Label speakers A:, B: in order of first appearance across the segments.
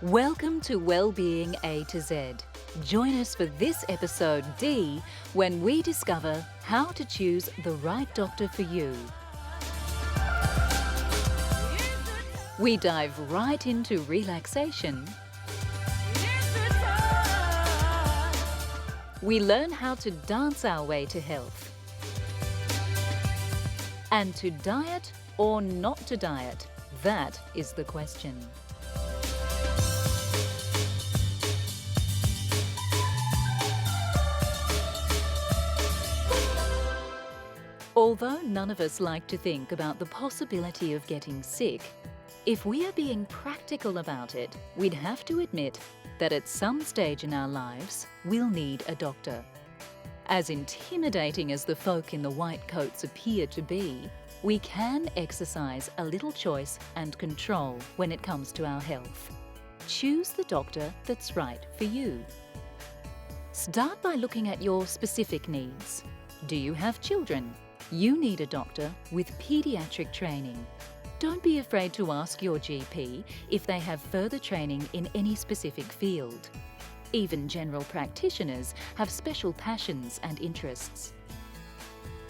A: Welcome to Wellbeing A to Z. Join us for this episode D when we discover how to choose the right doctor for you. We dive right into relaxation. We learn how to dance our way to health. And to diet or not to diet, that is the question. Although none of us like to think about the possibility of getting sick, if we are being practical about it, we'd have to admit that at some stage in our lives, we'll need a doctor. As intimidating as the folk in the white coats appear to be, we can exercise a little choice and control when it comes to our health. Choose the doctor that's right for you. Start by looking at your specific needs. Do you have children? You need a doctor with paediatric training. Don't be afraid to ask your GP if they have further training in any specific field. Even general practitioners have special passions and interests.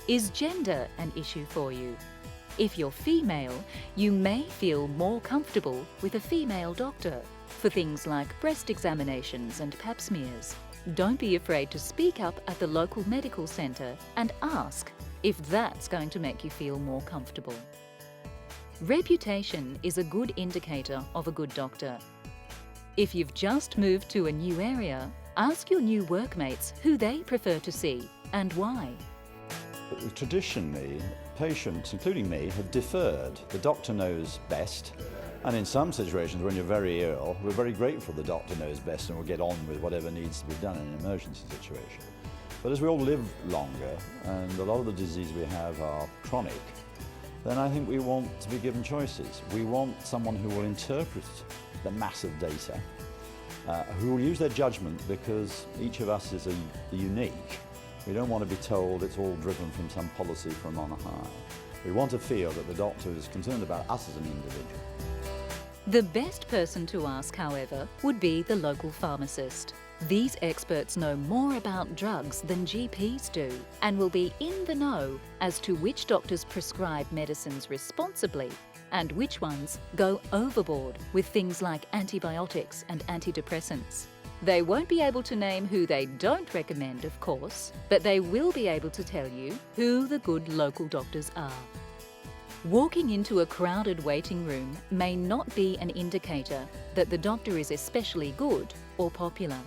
A: Is gender an issue for you? If you're female, you may feel more comfortable with a female doctor for things like breast examinations and pap smears. Don't be afraid to speak up at the local medical centre and ask if that's going to make you feel more comfortable. Reputation is a good indicator of a good doctor. If you've just moved to a new area, ask your new workmates who they prefer to see and why.
B: Traditionally, patients, including me, have deferred. The doctor knows best. And in some situations, when you're very ill, we're very grateful the doctor knows best and will get on with whatever needs to be done in an emergency situation. But as we all live longer, and a lot of the diseases we have are chronic, then I think we want to be given choices. We want someone who will interpret the massive data, who will use their judgment, because each of us is unique. We don't want to be told it's all driven from some policy from on high. We want to feel that the doctor is concerned about us as an individual.
A: The best person to ask, however, would be the local pharmacist. These experts know more about drugs than GPs do and will be in the know as to which doctors prescribe medicines responsibly and which ones go overboard with things like antibiotics and antidepressants. They won't be able to name who they don't recommend, of course, but they will be able to tell you who the good local doctors are. Walking into a crowded waiting room may not be an indicator that the doctor is especially good or popular.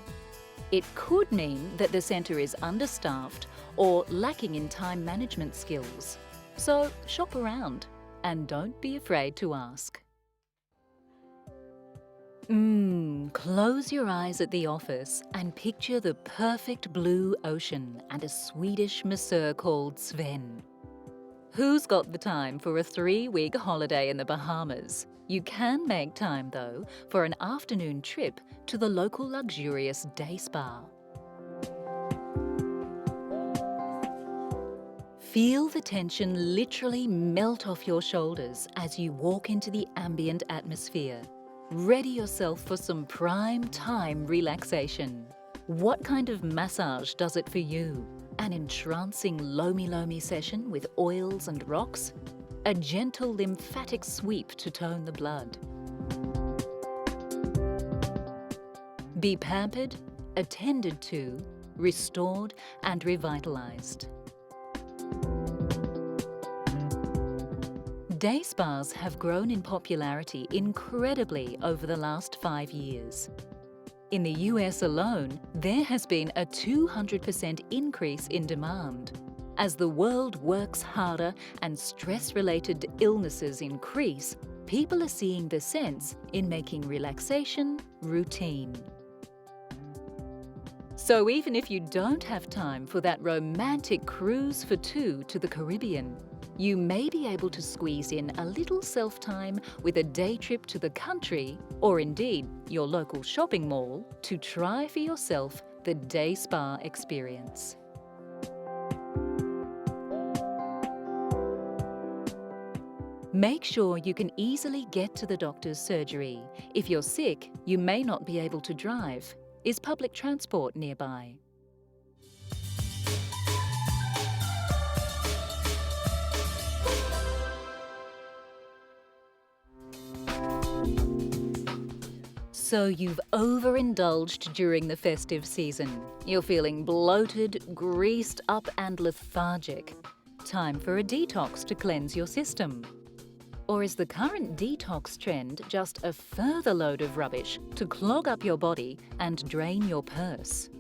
A: It could mean that the centre is understaffed or lacking in time management skills. So shop around and don't be afraid to ask. Close your eyes at the office and picture the perfect blue ocean and a Swedish masseur called Sven. Who's got the time for a 3-week holiday in the Bahamas? You can make time, though, for an afternoon trip to the local luxurious day spa. Feel the tension literally melt off your shoulders as you walk into the ambient atmosphere. Ready yourself for some prime time relaxation. What kind of massage does it for you? An entrancing lomi-lomi session with oils and rocks? A gentle lymphatic sweep to tone the blood? Be pampered, attended to, restored and revitalized. Day spas have grown in popularity incredibly over the last 5 years. In the US alone, there has been a 200% increase in demand. As the world works harder and stress-related illnesses increase, people are seeing the sense in making relaxation routine. So even if you don't have time for that romantic cruise for two to the Caribbean, you may be able to squeeze in a little self-time with a day trip to the country, or indeed your local shopping mall, to try for yourself the day spa experience. Make sure you can easily get to the doctor's surgery. If you're sick, you may not be able to drive. Is public transport nearby? So you've overindulged during the festive season. You're feeling bloated, greased up and lethargic. Time for a detox to cleanse your system. Or is the current detox trend just a further load of rubbish to clog up your body and drain your purse?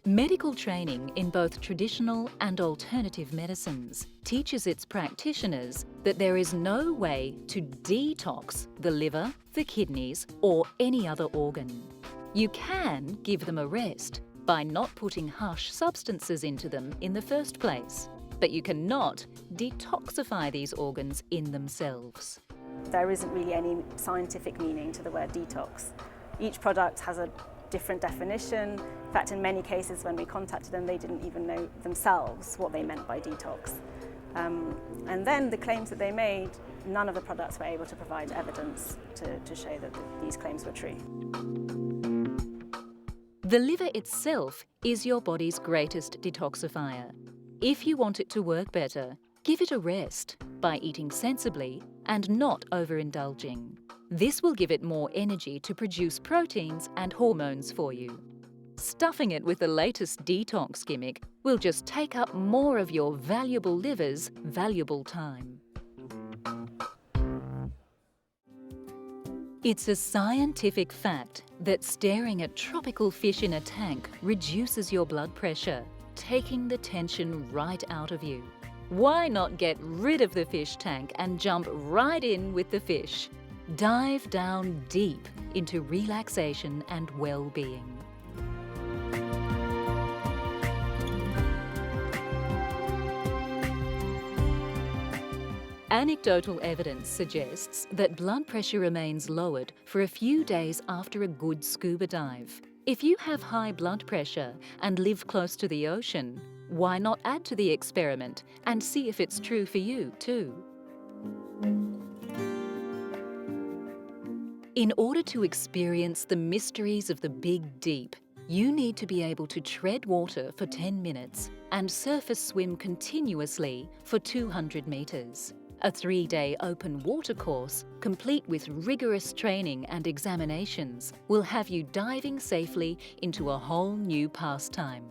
A: Medical training in both traditional and alternative medicines teaches its practitioners that there is no way to detox the liver, the kidneys, or any other organ. You can give them a rest by not putting harsh substances into them in the first place, but you cannot detoxify these organs in themselves.
C: There isn't really any scientific meaning to the word detox. Each product has a different definition. In fact, in many cases when we contacted them, they didn't even know themselves what they meant by detox. And then the claims that they made, none of the products were able to provide evidence to show that these claims were true.
A: The liver itself is your body's greatest detoxifier. If you want it to work better, give it a rest by eating sensibly and not overindulging. This will give it more energy to produce proteins and hormones for you. Stuffing it with the latest detox gimmick will just take up more of your valuable liver's valuable time. It's a scientific fact that staring at tropical fish in a tank reduces your blood pressure, taking the tension right out of you. Why not get rid of the fish tank and jump right in with the fish? Dive down deep into relaxation and well-being. Anecdotal evidence suggests that blood pressure remains lowered for a few days after a good scuba dive. If you have high blood pressure and live close to the ocean, why not add to the experiment and see if it's true for you too? In order to experience the mysteries of the big deep, you need to be able to tread water for 10 minutes and surface swim continuously for 200 metres. A 3-day open water course, complete with rigorous training and examinations, will have you diving safely into a whole new pastime.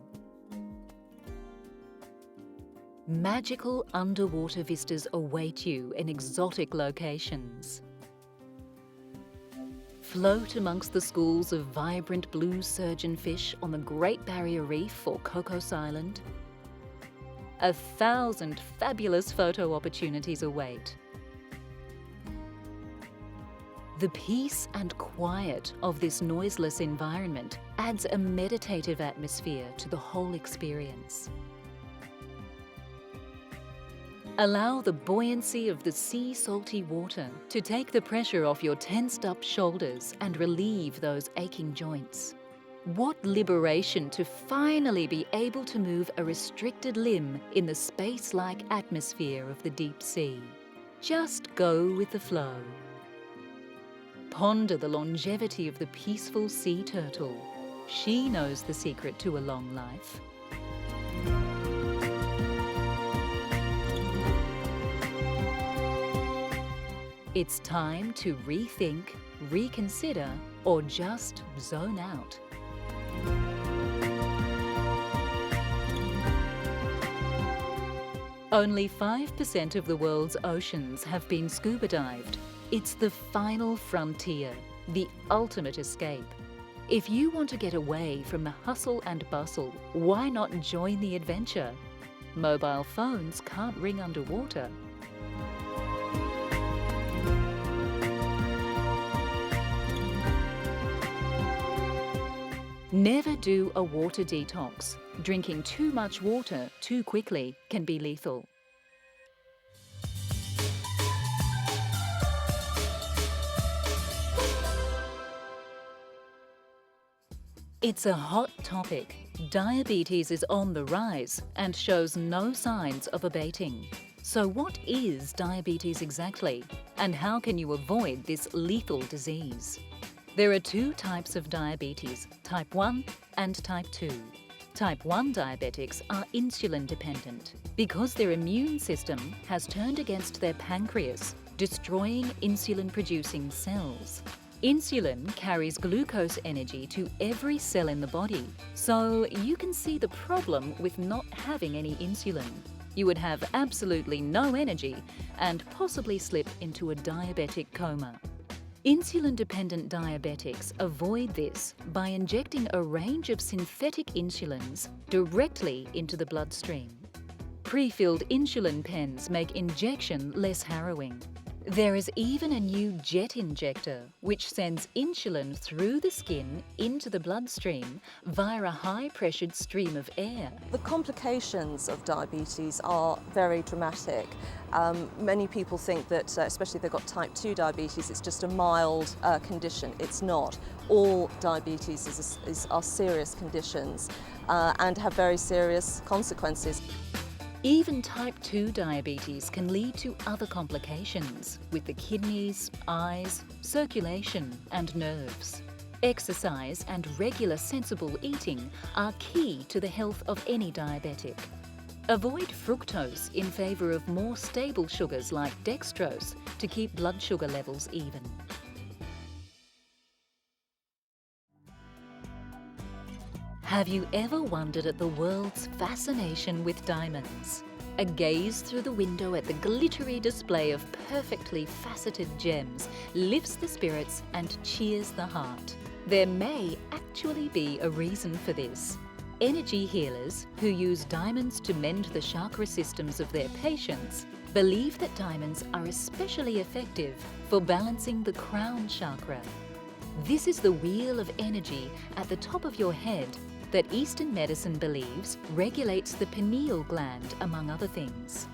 A: Magical underwater vistas await you in exotic locations. Float amongst the schools of vibrant blue surgeonfish on the Great Barrier Reef or Cocos Island. 1,000 fabulous photo opportunities await. The peace and quiet of this noiseless environment adds a meditative atmosphere to the whole experience. Allow the buoyancy of the sea-salty water to take the pressure off your tensed-up shoulders and relieve those aching joints. What liberation to finally be able to move a restricted limb in the space-like atmosphere of the deep sea. Just go with the flow. Ponder the longevity of the peaceful sea turtle. She knows the secret to a long life. It's time to rethink, reconsider, or just zone out. Only 5% of the world's oceans have been scuba dived. It's the final frontier, the ultimate escape. If you want to get away from the hustle and bustle, why not join the adventure? Mobile phones can't ring underwater. Never do a water detox. Drinking too much water too quickly can be lethal. It's a hot topic. Diabetes is on the rise and shows no signs of abating. So what is diabetes exactly, and how can you avoid this lethal disease? There are two types of diabetes, type 1 and type 2. Type 1 diabetics are insulin dependent because their immune system has turned against their pancreas, destroying insulin-producing cells. Insulin carries glucose energy to every cell in the body, so you can see the problem with not having any insulin. You would have absolutely no energy and possibly slip into a diabetic coma. Insulin-dependent diabetics avoid this by injecting a range of synthetic insulins directly into the bloodstream. Pre-filled insulin pens make injection less harrowing. There is even a new jet injector which sends insulin through the skin into the bloodstream via a high-pressured stream of air.
D: The complications of diabetes are very dramatic. Many people think that, especially if they've got type 2 diabetes, it's just a mild condition. It's not. All diabetes are serious conditions and have very serious consequences.
A: Even type 2 diabetes can lead to other complications with the kidneys, eyes, circulation and nerves. Exercise and regular sensible eating are key to the health of any diabetic. Avoid fructose in favour of more stable sugars like dextrose to keep blood sugar levels even. Have you ever wondered at the world's fascination with diamonds? A gaze through the window at the glittery display of perfectly faceted gems lifts the spirits and cheers the heart. There may actually be a reason for this. Energy healers who use diamonds to mend the chakra systems of their patients believe that diamonds are especially effective for balancing the crown chakra. This is the wheel of energy at the top of your head that Eastern medicine believes regulates the pineal gland, among other things.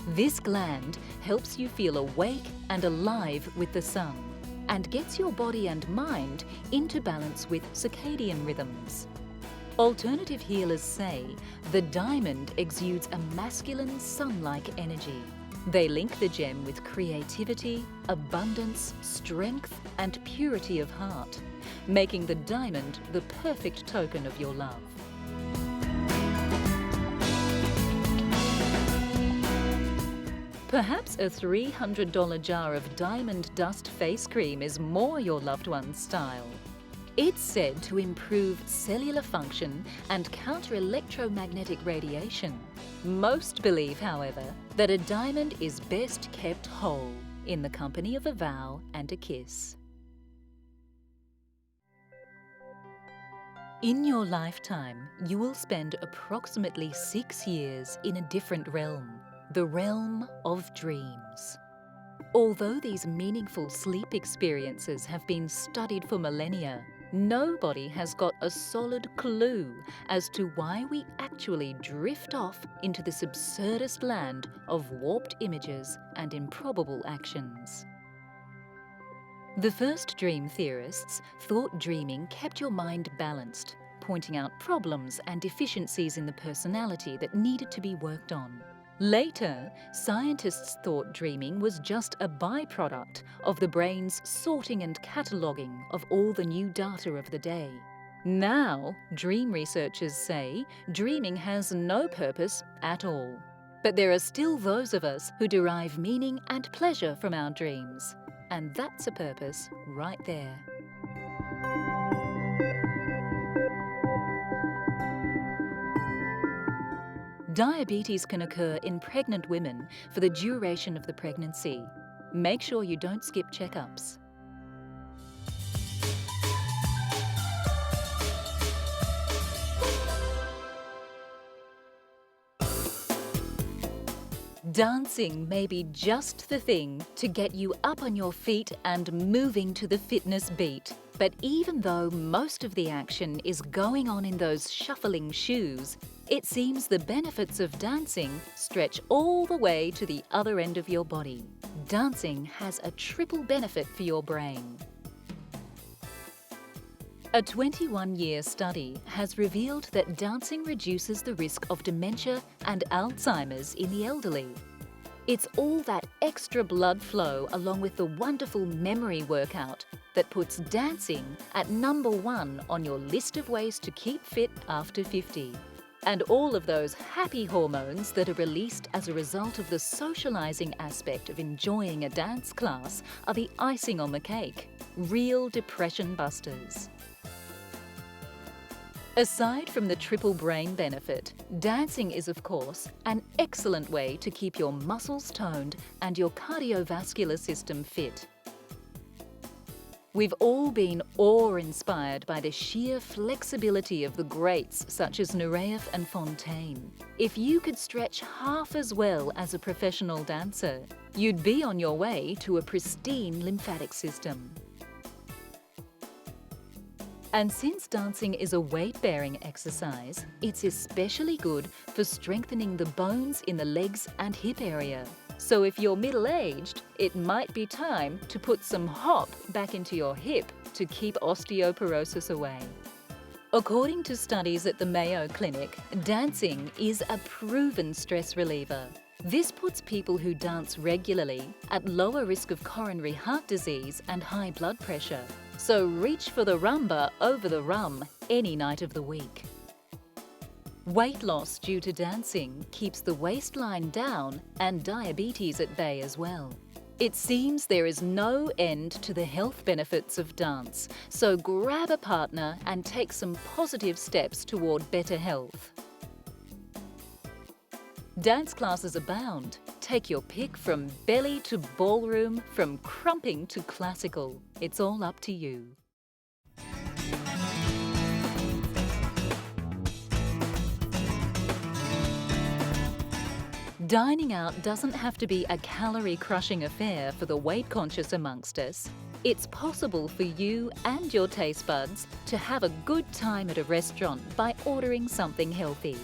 A: This gland helps you feel awake and alive with the sun and gets your body and mind into balance with circadian rhythms. Alternative healers say the diamond exudes a masculine sun-like energy. They link the gem with creativity, abundance, strength and purity of heart, making the diamond the perfect token of your love. Perhaps a $300 jar of diamond dust face cream is more your loved one's style. It's said to improve cellular function and counter electromagnetic radiation. Most believe, however, that a diamond is best kept whole in the company of a vow and a kiss. In your lifetime, you will spend approximately 6 years in a different realm, the realm of dreams. Although these meaningful sleep experiences have been studied for millennia, nobody has got a solid clue as to why we actually drift off into this absurdist land of warped images and improbable actions. The first dream theorists thought dreaming kept your mind balanced, pointing out problems and deficiencies in the personality that needed to be worked on. Later, scientists thought dreaming was just a byproduct of the brain's sorting and cataloguing of all the new data of the day. Now, dream researchers say dreaming has no purpose at all. But there are still those of us who derive meaning and pleasure from our dreams. And that's a purpose right there. Diabetes can occur in pregnant women for the duration of the pregnancy. Make sure you don't skip checkups. Dancing may be just the thing to get you up on your feet and moving to the fitness beat. But even though most of the action is going on in those shuffling shoes, it seems the benefits of dancing stretch all the way to the other end of your body. Dancing has a triple benefit for your brain. A 21-year study has revealed that dancing reduces the risk of dementia and Alzheimer's in the elderly. It's all that extra blood flow along with the wonderful memory workout that puts dancing at #1 on your list of ways to keep fit after 50. And all of those happy hormones that are released as a result of the socializing aspect of enjoying a dance class are the icing on the cake, real depression busters. Aside from the triple brain benefit, dancing is, of course, an excellent way to keep your muscles toned and your cardiovascular system fit. We've all been awe-inspired by the sheer flexibility of the greats such as Nureyev and Fontaine. If you could stretch half as well as a professional dancer, you'd be on your way to a pristine lymphatic system. And since dancing is a weight-bearing exercise, it's especially good for strengthening the bones in the legs and hip area. So if you're middle-aged, it might be time to put some hop back into your hip to keep osteoporosis away. According to studies at the Mayo Clinic, dancing is a proven stress reliever. This puts people who dance regularly at lower risk of coronary heart disease and high blood pressure. So reach for the rumba over the rum any night of the week. Weight loss due to dancing keeps the waistline down and diabetes at bay as well. It seems there is no end to the health benefits of dance, so grab a partner and take some positive steps toward better health. Dance classes abound. Take your pick from belly to ballroom, from crumping to classical. It's all up to you. Dining out doesn't have to be a calorie-crushing affair for the weight-conscious amongst us. It's possible for you and your taste buds to have a good time at a restaurant by ordering something healthy.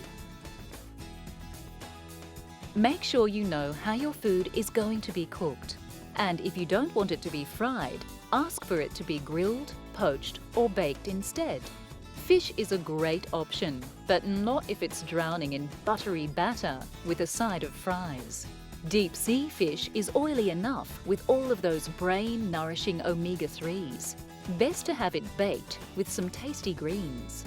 A: Make sure you know how your food is going to be cooked. And if you don't want it to be fried, ask for it to be grilled, poached, or baked instead. Fish is a great option, but not if it's drowning in buttery batter with a side of fries. Deep sea fish is oily enough with all of those brain-nourishing omega-3s. Best to have it baked with some tasty greens.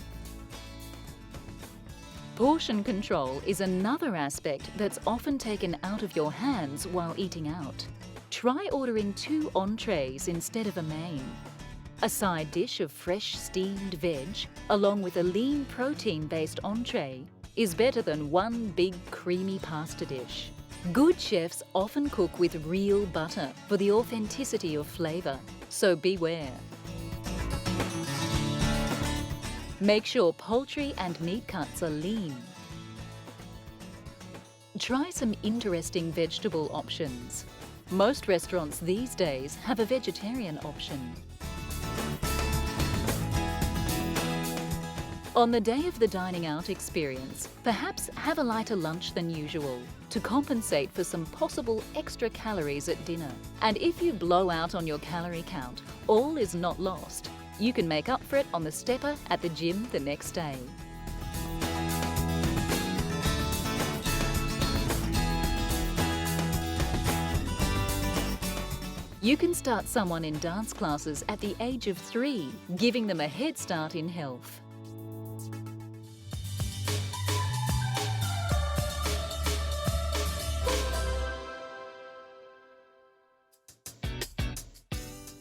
A: Portion control is another aspect that's often taken out of your hands while eating out. Try ordering 2 entrees instead of a main. A side dish of fresh steamed veg, along with a lean protein-based entree, is better than one big creamy pasta dish. Good chefs often cook with real butter for the authenticity of flavour, so beware. Make sure poultry and meat cuts are lean. Try some interesting vegetable options. Most restaurants these days have a vegetarian option. On the day of the dining out experience, perhaps have a lighter lunch than usual to compensate for some possible extra calories at dinner. And if you blow out on your calorie count, all is not lost. You can make up for it on the stepper at the gym the next day. You can start someone in dance classes at the age of 3, giving them a head start in health.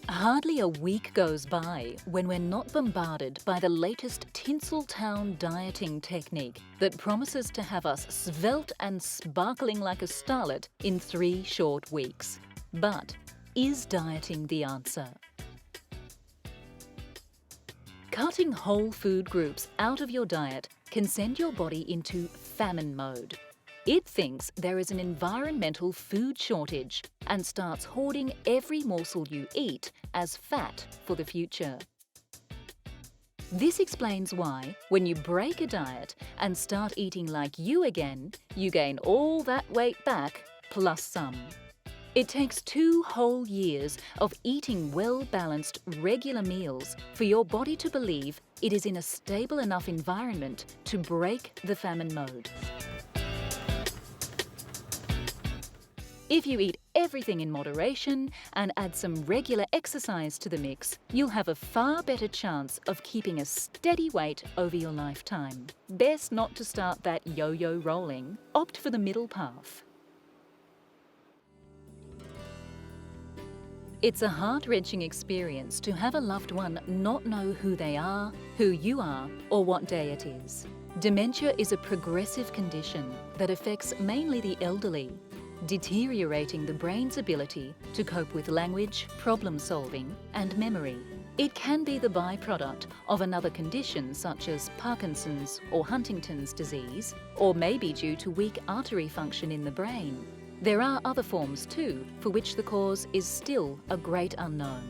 A: Hardly a week goes by when we're not bombarded by the latest Tinseltown dieting technique that promises to have us svelte and sparkling like a starlet in 3 short weeks. But is dieting the answer? Cutting whole food groups out of your diet can send your body into famine mode. It thinks there is an environmental food shortage and starts hoarding every morsel you eat as fat for the future. This explains why, when you break a diet and start eating like you again, you gain all that weight back plus some. It takes 2 whole years of eating well-balanced, regular meals for your body to believe it is in a stable enough environment to break the famine mode. If you eat everything in moderation and add some regular exercise to the mix, you'll have a far better chance of keeping a steady weight over your lifetime. Best not to start that yo-yo rolling. Opt for the middle path. It's a heart-wrenching experience to have a loved one not know who they are, who you are, or what day it is. Dementia is a progressive condition that affects mainly the elderly, deteriorating the brain's ability to cope with language, problem-solving, and memory. It can be the byproduct of another condition such as Parkinson's or Huntington's disease, or may be due to weak artery function in the brain. There are other forms too, for which the cause is still a great unknown.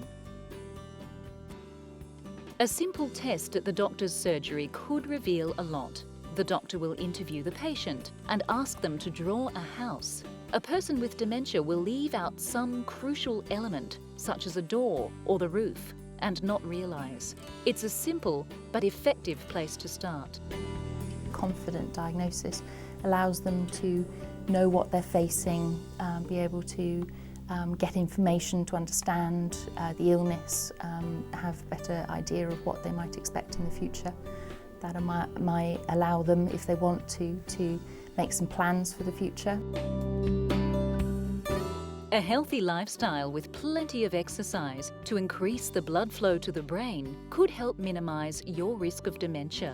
A: A simple test at the doctor's surgery could reveal a lot. The doctor will interview the patient and ask them to draw a house. A person with dementia will leave out some crucial element, such as a door or the roof, and not realise. It's a simple but effective place to start.
E: Confident diagnosis allows them to know what they're facing, be able to get information to understand the illness, have a better idea of what they might expect in the future. That might allow them, if they want to make some plans for the future.
A: A healthy lifestyle with plenty of exercise to increase the blood flow to the brain could help minimise your risk of dementia.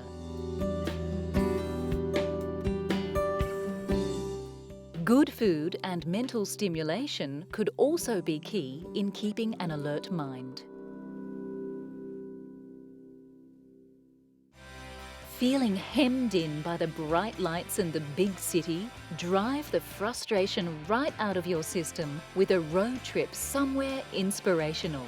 A: Good food and mental stimulation could also be key in keeping an alert mind. Feeling hemmed in by the bright lights and the big city? Drive the frustration right out of your system with a road trip somewhere inspirational.